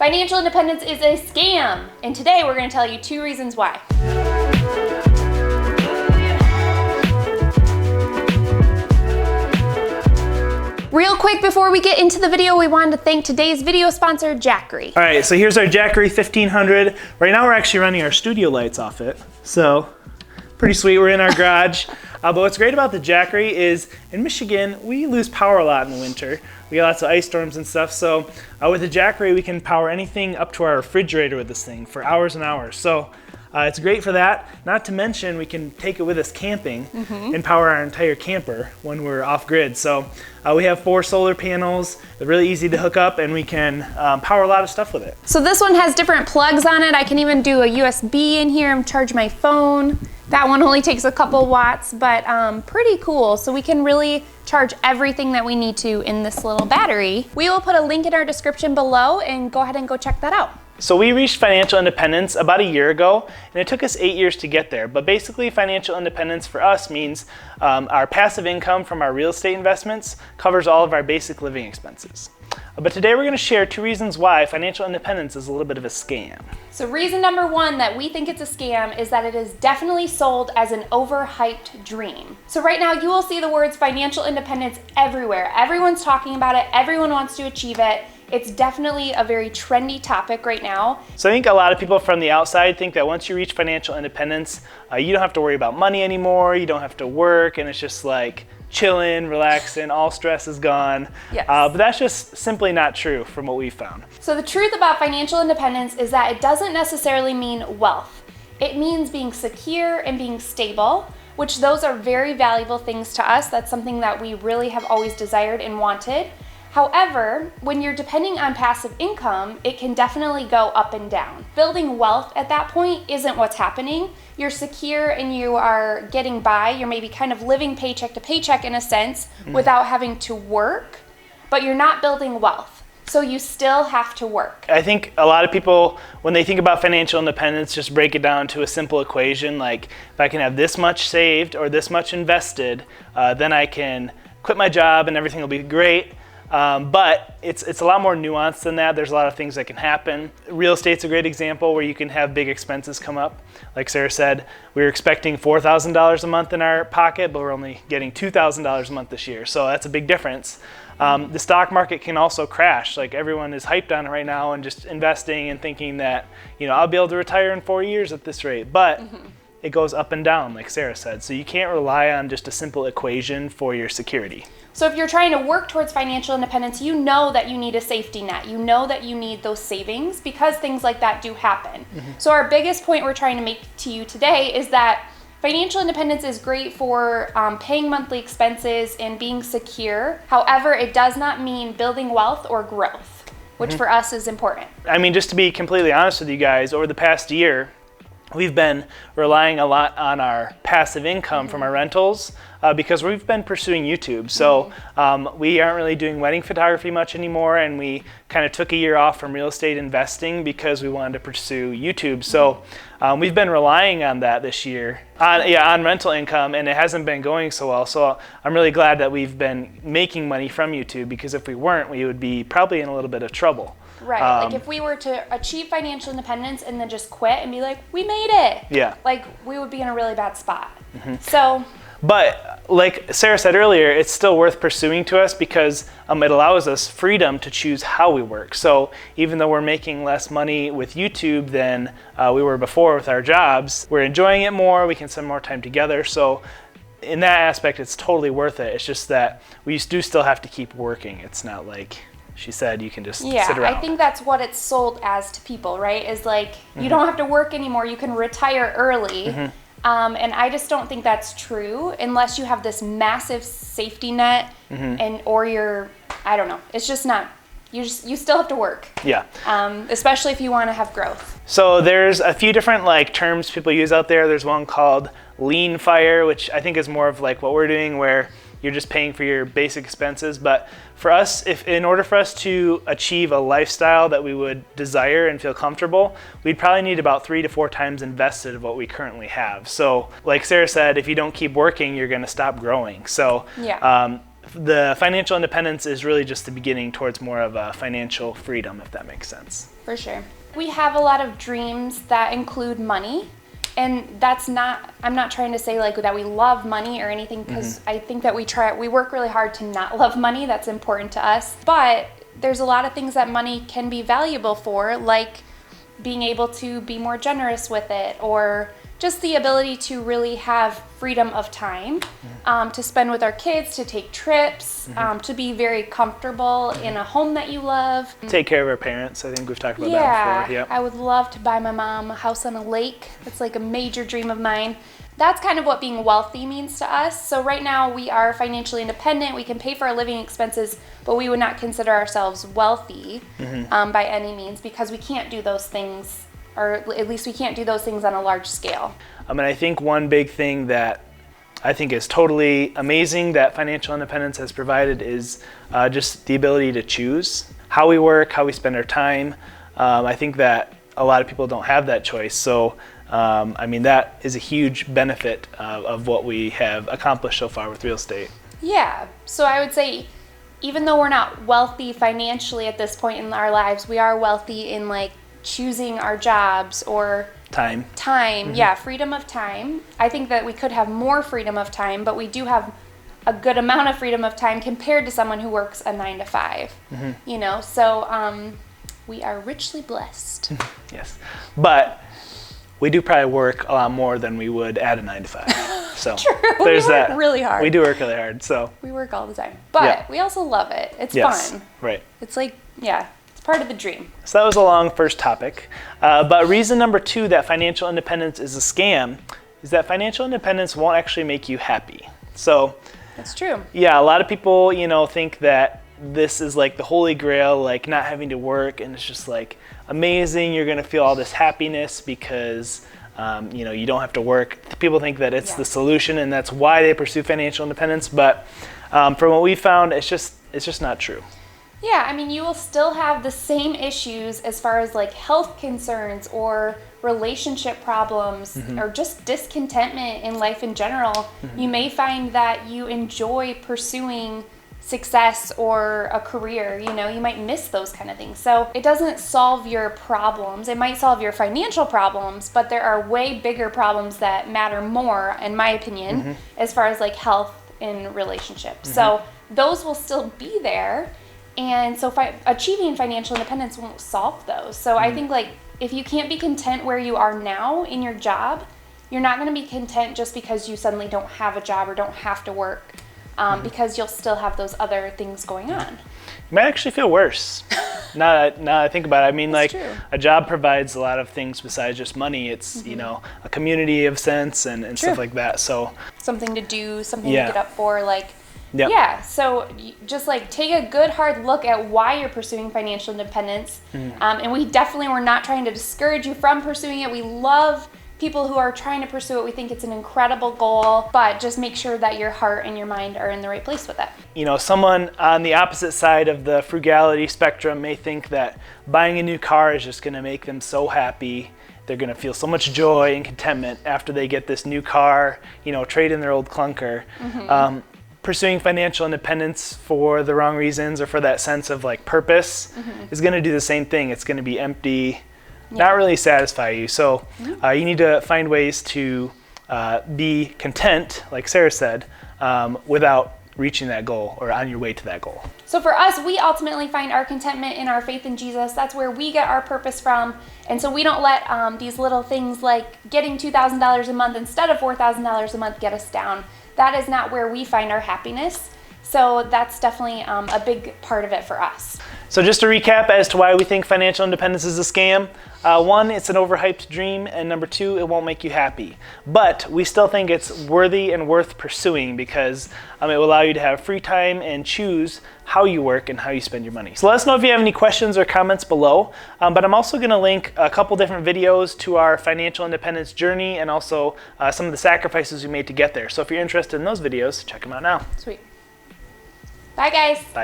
Financial independence is a scam, and today we're going to tell you 2 reasons why. Real quick before we get into the video, we wanted to thank today's video sponsor, Jackery. All right, so here's our Jackery 1500. Right now we're actually running our studio lights off it, so pretty sweet. We're in our garage. But what's great about the Jackery is in Michigan, we lose power a lot in the winter. We get lots of ice storms and stuff. So with the Jackery, we can power anything up to our refrigerator with this thing for hours and hours. So it's great for that. Not to mention, we can take it with us camping and power our entire camper when we're off grid. So we have 4 solar panels. They're really easy to hook up, and we can power a lot of stuff with it. So this one has different plugs on it. I can even do a USB in here and charge my phone. That one only takes a couple watts, but pretty cool. So we can really charge everything that we need to in this little battery. We will put a link in our description below, and go ahead and go check that out. So we reached financial independence about a year ago, and it took us 8 years to get there. But basically, financial independence for us means our passive income from our real estate investments covers all of our basic living expenses. But today we're going to share 2 reasons why financial independence is a little bit of a scam. So reason number 1 that we think it's a scam is that it is definitely sold as an overhyped dream. So right now you will see the words financial independence everywhere. Everyone's talking about it. Everyone wants to achieve it. It's definitely a very trendy topic right now. So I think a lot of people from the outside think that once you reach financial independence, you don't have to worry about money anymore. You don't have to work, and it's just like chilling, relaxing, all stress is gone. Yes. But that's just simply not true from what we've found. So the truth about financial independence is that it doesn't necessarily mean wealth. It means being secure and being stable, which those are very valuable things to us. That's something that we really have always desired and wanted. However, when you're depending on passive income, it can definitely go up and down. Building wealth at that point isn't what's happening. You're secure and you are getting by. You're maybe kind of living paycheck to paycheck in a sense without having to work, but you're not building wealth. So you still have to work. I think a lot of people, when they think about financial independence, just break it down to a simple equation. Like, if I can have this much saved or this much invested, then I can quit my job and everything will be great. But it's a lot more nuanced than that. There's a lot of things that can happen. Real estate's a great example where you can have big expenses come up. Like Sarah said, we were expecting $4,000 a month in our pocket, but we're only getting $2,000 a month this year. So that's a big difference. The stock market can also crash. Like, everyone is hyped on it right now and just investing and thinking that, I'll be able to retire in 4 years at this rate. But it goes up and down, like Sarah said. So you can't rely on just a simple equation for your security. So if you're trying to work towards financial independence, you know that you need a safety net. You know that you need those savings because things like that do happen. So our biggest point we're trying to make to you today is that financial independence is great for paying monthly expenses and being secure. However, it does not mean building wealth or growth, which for us is important. I mean, just to be completely honest with you guys, over the past year, we've been relying a lot on our passive income from our rentals because we've been pursuing YouTube. So we aren't really doing wedding photography much anymore, and we kind of took a year off from real estate investing because we wanted to pursue YouTube. So we've been relying on that this year, on rental income, and it hasn't been going so well. So I'm really glad that we've been making money from YouTube, because if we weren't, we would be probably in a little bit of trouble. Right, like if we were to achieve financial independence and then just quit and be like, we made it. Yeah. Like, we would be in a really bad spot. So. But like Sarah said earlier, it's still worth pursuing to us because it allows us freedom to choose how we work. So even though we're making less money with YouTube than we were before with our jobs, we're enjoying it more, we can spend more time together. So in that aspect, it's totally worth it. It's just that we do still have to keep working. It's not like she said you can just sit around. Yeah, I think that's what it's sold as to people, right? Is like, you don't have to work anymore, you can retire early. And I just don't think that's true unless you have this massive safety net or you're, I don't know, it's just not, you still have to work. Yeah. Especially if you want to have growth. So there's a few different terms people use out there. There's one called lean fire, which I think is more of like what we're doing, where you're just paying for your basic expenses. But for us, in order for us to achieve a lifestyle that we would desire and feel comfortable, we'd probably need about 3 to 4 times invested of what we currently have. So like Sarah said, if you don't keep working, you're going to stop growing. So the financial independence is really just the beginning towards more of a financial freedom, if that makes sense. For sure. We have a lot of dreams that include money. And that's not, I'm not trying to say like that we love money or anything, because I think that we work really hard to not love money. That's important to us. But there's a lot of things that money can be valuable for, like being able to be more generous with it, or just the ability to really have freedom of time to spend with our kids, to take trips, to be very comfortable in a home that you love. Take care of our parents. I think we've talked about that before. Yeah, I would love to buy my mom a house on a lake. It's like a major dream of mine. That's kind of what being wealthy means to us. So right now we are financially independent. We can pay for our living expenses, but we would not consider ourselves wealthy by any means, because we can't do those things, or at least we can't do those things on a large scale. And I think one big thing that I think is totally amazing that financial independence has provided is just the ability to choose how we work, how we spend our time. I think that a lot of people don't have that choice. So, I mean, that is a huge benefit of what we have accomplished so far with real estate. Yeah, so I would say even though we're not wealthy financially at this point in our lives, we are wealthy in like choosing our jobs or time. Yeah, freedom of time. I think that we could have more freedom of time, but we do have a good amount of freedom of time compared to someone who works a 9 to 5. You know, so we are richly blessed. Yes, but we do probably work a lot more than we would at a 9 to 5. So True. there's we work that. really hard. We do work really hard. So we work all the time, but we also love it. It's fun. Right. It's like, yeah, it's part of the dream. So that was a long first topic. But reason number 2 that financial independence is a scam is that financial independence won't actually make you happy. So that's true. Yeah, a lot of people, you know, think that this is like the holy grail, like not having to work, and it's just like amazing. You're gonna feel all this happiness because you know, you don't have to work. People think that it's the solution, and that's why they pursue financial independence. But from what we found, it's just not true. Yeah, I mean, you will still have the same issues as far as like health concerns or relationship problems or just discontentment in life in general. You may find that you enjoy pursuing success or a career, you know, you might miss those kind of things. So it doesn't solve your problems. It might solve your financial problems, but there are way bigger problems that matter more, in my opinion, as far as like health and relationships. So those will still be there. And so achieving financial independence won't solve those. So I think like if you can't be content where you are now in your job, you're not going to be content just because you suddenly don't have a job or don't have to work, because you'll still have those other things going on. You might actually feel worse. now that I think about it, I mean, That's like true. a job provides a lot of things besides just money. It's you know, a community of sense and stuff like that. So Something to do, something to get up for, like. Yep. Yeah, so just like take a good hard look at why you're pursuing financial independence. And we definitely were not trying to discourage you from pursuing it. We love people who are trying to pursue it. We think it's an incredible goal, but just make sure that your heart and your mind are in the right place with it. You know, someone on the opposite side of the frugality spectrum may think that buying a new car is just going to make them so happy. They're going to feel so much joy and contentment after they get this new car, you know, trade in their old clunker. Pursuing financial independence for the wrong reasons or for that sense of like purpose is going to do the same thing. It's going to be empty, not really satisfy you. So you need to find ways to be content, like Sarah said, without reaching that goal or on your way to that goal. So for us, we ultimately find our contentment in our faith in Jesus. That's where we get our purpose from. And so we don't let these little things like getting $2,000 a month instead of $4,000 a month get us down. That is not where we find our happiness. So that's definitely a big part of it for us. So just to recap as to why we think financial independence is a scam. 1, it's an overhyped dream, and number 2, it won't make you happy. But we still think it's worthy and worth pursuing because it will allow you to have free time and choose how you work and how you spend your money. So let us know if you have any questions or comments below. But I'm also going to link a couple different videos to our financial independence journey and also some of the sacrifices we made to get there. So if you're interested in those videos, check them out now. Sweet. Bye, guys. Bye.